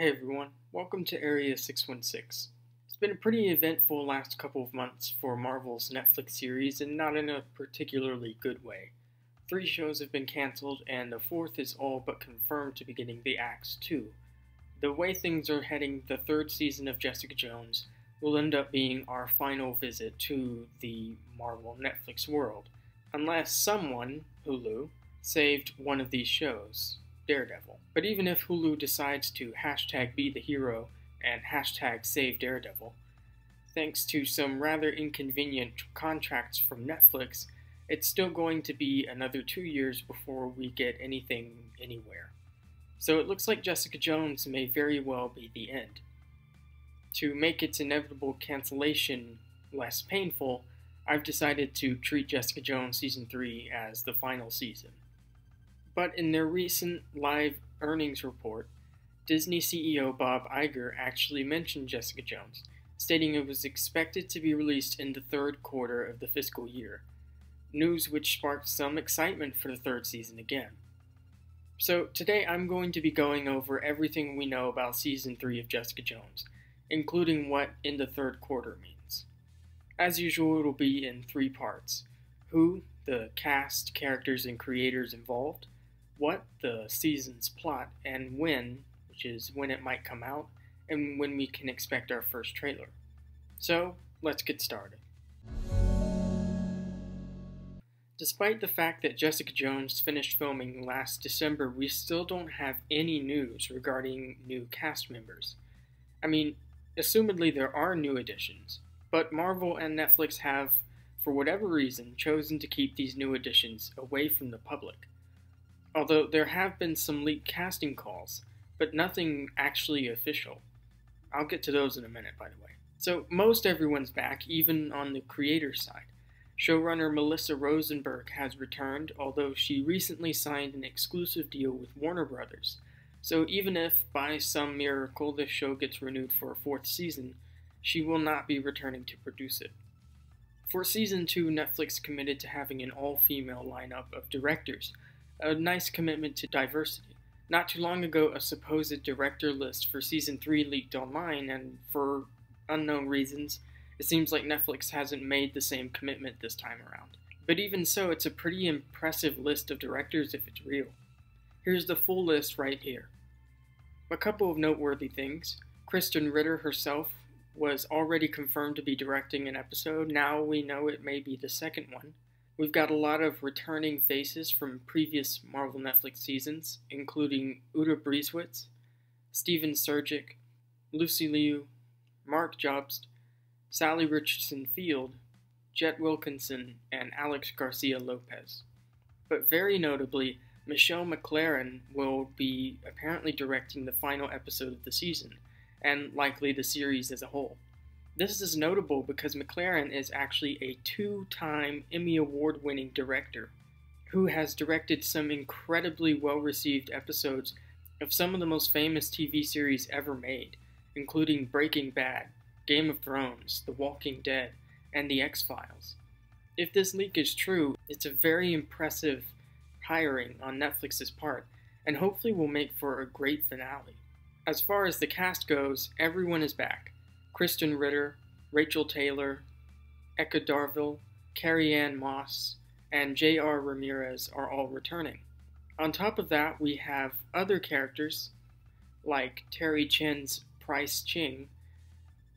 Hey everyone, welcome to Area 616. It's been a pretty eventful last couple of months for Marvel's Netflix series, and not in a particularly good way. 3 shows have been cancelled, and the 4th is all but confirmed to be getting the axe too. The way things are heading, the 3rd season of Jessica Jones will end up being our final visit to the Marvel Netflix world, unless someone, Hulu, saved one of these shows. Daredevil. But even if Hulu decides to hashtag be the hero and hashtag save Daredevil, thanks to some rather inconvenient contracts from Netflix, it's still going to be another 2 years before we get anything anywhere. So it looks like Jessica Jones may very well be the end. To make its inevitable cancellation less painful, I've decided to treat Jessica Jones Season 3 as the final season. But in their recent live earnings report, Disney CEO Bob Iger actually mentioned Jessica Jones, stating it was expected to be released in the 3rd quarter of the fiscal year, news which sparked some excitement for the 3rd season again. So today I'm going to be going over everything we know about Season 3 of Jessica Jones, including what in the 3rd quarter means. As usual, it'll be in 3 parts: who, the cast, characters, and creators involved; what, the season's plot, and when, which is when it might come out, and when we can expect our first trailer. So, let's get started. Despite the fact that Jessica Jones finished filming last December, we still don't have any news regarding new cast members. I mean, assumedly there are new additions, but Marvel and Netflix have, for whatever reason, chosen to keep these new additions away from the public. Although there have been some leaked casting calls, but nothing actually official. I'll get to those in a minute, by the way. So most everyone's back, even on the creator side. Showrunner Melissa Rosenberg has returned, although she recently signed an exclusive deal with Warner Brothers. So even if, by some miracle, this show gets renewed for a 4th season, she will not be returning to produce it. For Season 2, Netflix committed to having an all-female lineup of directors, a nice commitment to diversity. Not too long ago, a supposed director list for Season 3 leaked online, and for unknown reasons, it seems like Netflix hasn't made the same commitment this time around. But even so, it's a pretty impressive list of directors if it's real. Here's the full list right here. A couple of noteworthy things. Krysten Ritter herself was already confirmed to be directing an episode. Now we know it may be the 2nd one. We've got a lot of returning faces from previous Marvel Netflix seasons, including Uta Brieswitz, Steven Surgic, Lucy Liu, Mark Jobst, Sally Richardson Field, Jet Wilkinson, and Alex Garcia Lopez. But very notably, Michelle MacLaren will be apparently directing the final episode of the season, and likely the series as a whole. This is notable because MacLaren is actually a 2-time Emmy Award-winning director who has directed some incredibly well-received episodes of some of the most famous TV series ever made, including Breaking Bad, Game of Thrones, The Walking Dead, and The X-Files. If this leak is true, it's a very impressive hiring on Netflix's part, and hopefully will make for a great finale. As far as the cast goes, everyone is back. Krysten Ritter, Rachel Taylor, Eka Darville, Carrie-Anne Moss, and J.R. Ramirez are all returning. On top of that, we have other characters like Terry Chen's Price Ching,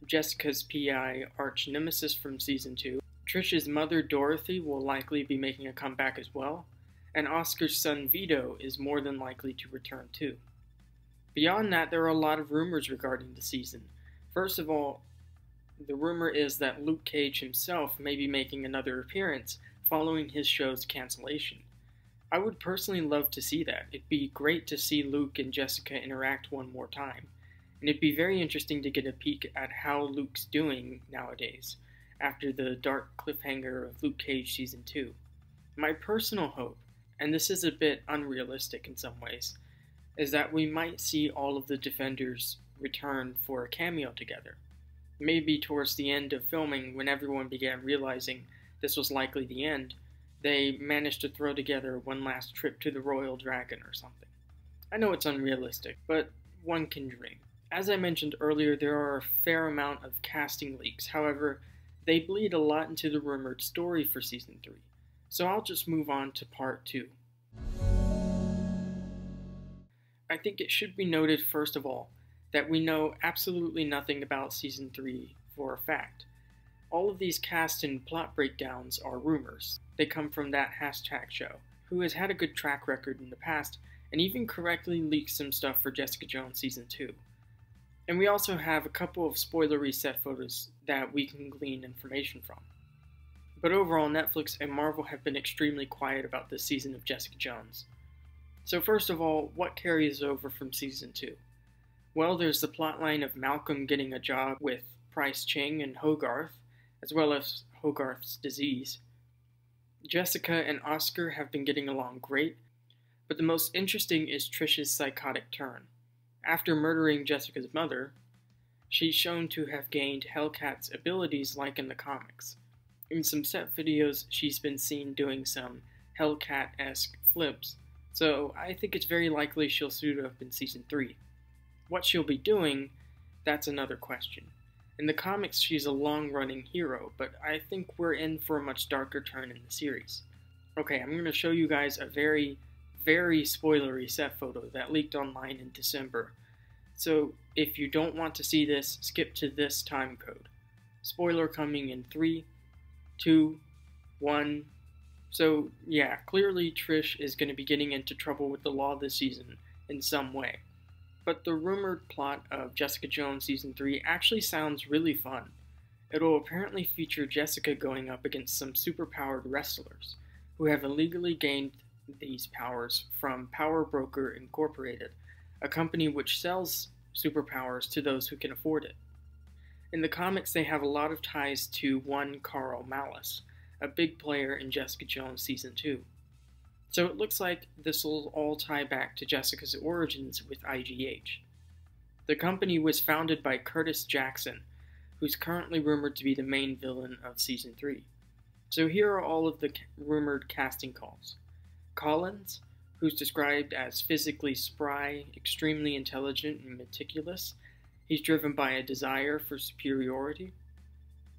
Jessica's PI arch nemesis from Season 2, Trish's mother Dorothy will likely be making a comeback as well, and Oscar's son Vito is more than likely to return too. Beyond that, there are a lot of rumors regarding the season. First of all, the rumor is that Luke Cage himself may be making another appearance following his show's cancellation. I would personally love to see that. It'd be great to see Luke and Jessica interact one more time, and it'd be very interesting to get a peek at how Luke's doing nowadays, after the dark cliffhanger of Luke Cage Season 2. My personal hope, and this is a bit unrealistic in some ways, is that we might see all of the Defenders return for a cameo together. Maybe towards the end of filming, when everyone began realizing this was likely the end, they managed to throw together one last trip to the Royal Dragon or something. I know it's unrealistic, but one can dream. As I mentioned earlier, there are a fair amount of casting leaks. However, they bleed a lot into the rumored story for Season 3. So I'll just move on to Part 2. I think it should be noted, first of all, that we know absolutely nothing about Season 3 for a fact. All of these cast and plot breakdowns are rumors. They come from that hashtag show, who has had a good track record in the past and even correctly leaked some stuff for Jessica Jones Season 2. And we also have a couple of spoilery set photos that we can glean information from. But overall, Netflix and Marvel have been extremely quiet about this season of Jessica Jones. So first of all, what carries over from Season 2? Well, there's the plotline of Malcolm getting a job with Price Ching and Hogarth, as well as Hogarth's disease. Jessica and Oscar have been getting along great, but the most interesting is Trish's psychotic turn. After murdering Jessica's mother, she's shown to have gained Hellcat's abilities like in the comics. In some set videos, she's been seen doing some Hellcat-esque flips, so I think it's very likely she'll suit up in Season 3. What she'll be doing, that's another question. In the comics, she's a long-running hero, but I think we're in for a much darker turn in the series. Okay, I'm going to show you guys a very, very spoilery set photo that leaked online in December. So if you don't want to see this, skip to this time code. Spoiler coming in 3, 2, 1. So yeah, clearly Trish is going to be getting into trouble with the law this season in some way. But the rumored plot of Jessica Jones Season 3 actually sounds really fun. It'll apparently feature Jessica going up against some superpowered wrestlers who have illegally gained these powers from Power Broker Incorporated, a company which sells superpowers to those who can afford it. In the comics, they have a lot of ties to one Carl Malice, a big player in Jessica Jones Season 2. So it looks like this will all tie back to Jessica's origins with IGH. The company was founded by Curtis Jackson, who's currently rumored to be the main villain of Season 3. So here are all of the rumored casting calls. Collins, who's described as physically spry, extremely intelligent, and meticulous. He's driven by a desire for superiority.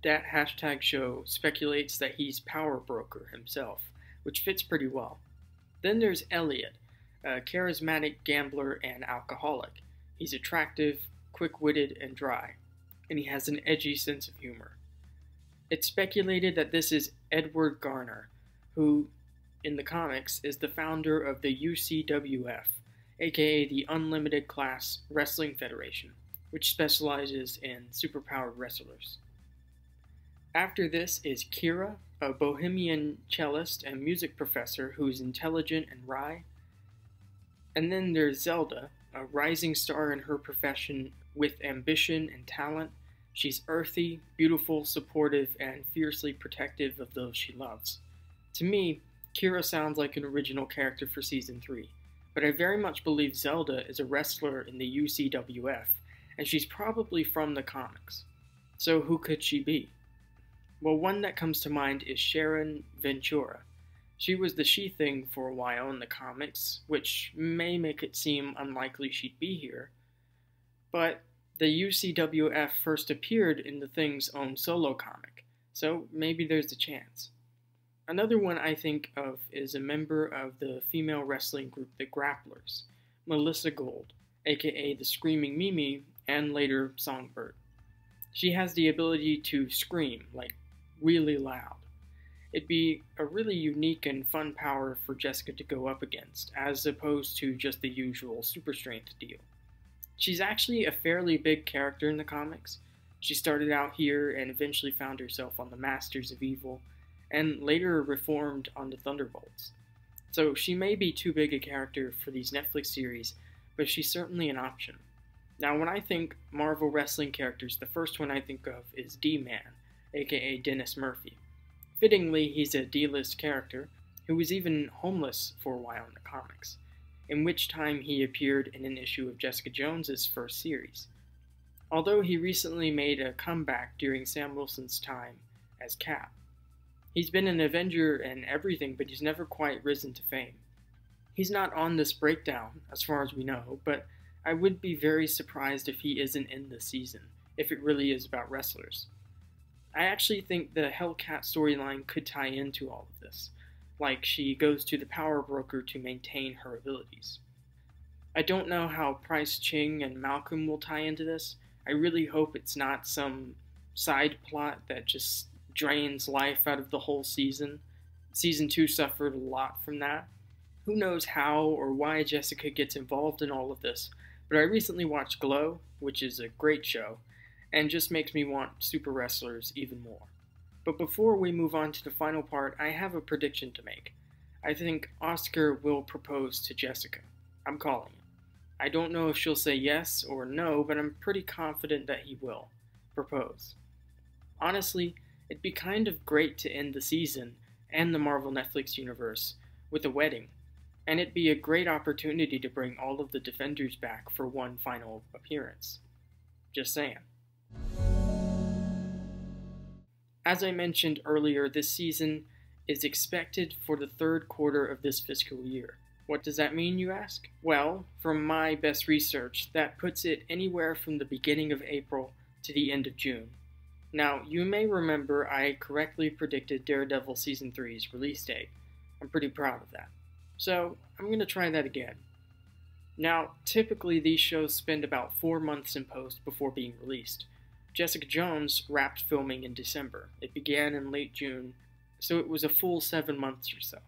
That hashtag show speculates that he's Power Broker himself, which fits pretty well. Then there's Elliot, a charismatic gambler and alcoholic. He's attractive, quick-witted, and dry, and he has an edgy sense of humor. It's speculated that this is Edward Garner, who, in the comics, is the founder of the UCWF, aka the Unlimited Class Wrestling Federation, which specializes in superpowered wrestlers. After this is Kira, a bohemian cellist and music professor who's intelligent and wry. And then there's Zelda, a rising star in her profession with ambition and talent. She's earthy, beautiful, supportive, and fiercely protective of those she loves. To me, Kira sounds like an original character for Season 3, but I very much believe Zelda is a wrestler in the UCWF, and she's probably from the comics. So who could she be? Well, one that comes to mind is Sharon Ventura. She was the She-Thing for a while in the comics, which may make it seem unlikely she'd be here. But the UCWF first appeared in the Thing's own solo comic, so maybe there's a chance. Another one I think of is a member of the female wrestling group The Grapplers, Melissa Gold, aka the Screaming Mimi, and later Songbird. She has the ability to scream, like, really loud. It'd be a really unique and fun power for Jessica to go up against, as opposed to just the usual super strength deal. She's actually a fairly big character in the comics. She started out here and eventually found herself on the Masters of Evil, and later reformed on the Thunderbolts. So she may be too big a character for these Netflix series, but she's certainly an option. Now, when I think Marvel wrestling characters, the first one I think of is D-Man, aka Dennis Murphy. Fittingly, he's a D-list character who was even homeless for a while in the comics, in which time he appeared in an issue of Jessica Jones's first series. Although he recently made a comeback during Sam Wilson's time as Cap. He's been an Avenger and everything, but he's never quite risen to fame. He's not on this breakdown, as far as we know, but I would be very surprised if he isn't in this season, if it really is about wrestlers. I actually think the Hellcat storyline could tie into all of this, like she goes to the power broker to maintain her abilities. I don't know how Price Ching and Malcolm will tie into this. I really hope it's not some side plot that just drains life out of the whole season. Season 2 suffered a lot from that. Who knows how or why Jessica gets involved in all of this, but I recently watched Glow, which is a great show, and just makes me want super wrestlers even more. But before we move on to the final part, I have a prediction to make. I think Oscar will propose to Jessica. I'm calling it. I don't know if she'll say yes or no, but I'm pretty confident that he will propose. Honestly, it'd be kind of great to end the season and the Marvel Netflix universe with a wedding, and it'd be a great opportunity to bring all of the Defenders back for one final appearance. Just saying. As I mentioned earlier, this season is expected for the third quarter of this fiscal year. What does that mean, you ask? Well, from my best research, that puts it anywhere from the beginning of April to the end of June. Now, you may remember I correctly predicted Daredevil Season 3's release date. I'm pretty proud of that. So, I'm going to try that again. Now, typically these shows spend about 4 months in post before being released. Jessica Jones wrapped filming in December. It began in late June, so it was a full 7 months or so.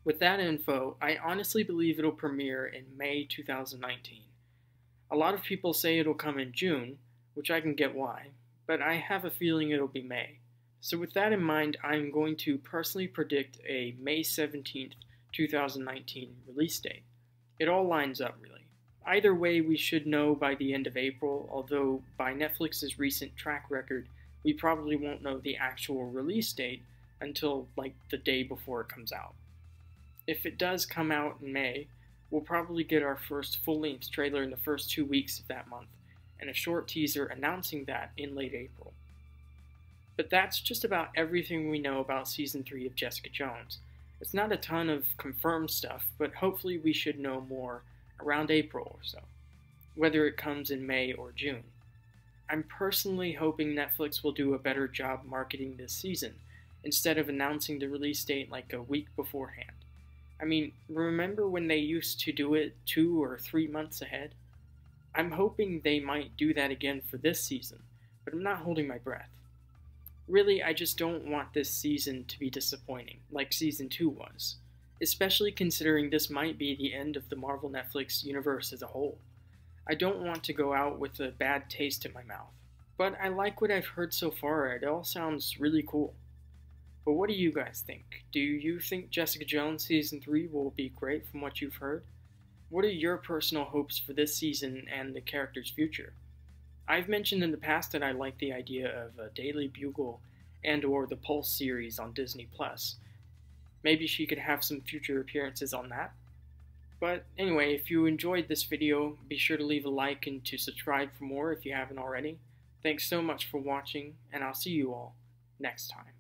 With that info, I honestly believe it'll premiere in May 2019. A lot of people say it'll come in June, which I can get why, but I have a feeling it'll be May. So with that in mind, I'm going to personally predict a May 17th, 2019 release date. It all lines up, really. Either way, we should know by the end of April, although by Netflix's recent track record, we probably won't know the actual release date until like the day before it comes out. If it does come out in May, we'll probably get our first full-length trailer in the first 2 weeks of that month, and a short teaser announcing that in late April. But that's just about everything we know about Season 3 of Jessica Jones. It's not a ton of confirmed stuff, but hopefully we should know more around April or so, whether it comes in May or June. I'm personally hoping Netflix will do a better job marketing this season, instead of announcing the release date like a week beforehand. I mean, remember when they used to do it 2 or 3 months ahead? I'm hoping they might do that again for this season, but I'm not holding my breath. Really, I just don't want this season to be disappointing, like Season 2 was, especially considering this might be the end of the Marvel Netflix universe as a whole. I don't want to go out with a bad taste in my mouth, but I like what I've heard so far. It all sounds really cool. But what do you guys think? Do you think Jessica Jones Season 3 will be great from what you've heard? What are your personal hopes for this season and the character's future? I've mentioned in the past that I like the idea of a Daily Bugle and or the Pulse series on Disney+. Maybe she could have some future appearances on that. But anyway, if you enjoyed this video, be sure to leave a like and to subscribe for more if you haven't already. Thanks so much for watching, and I'll see you all next time.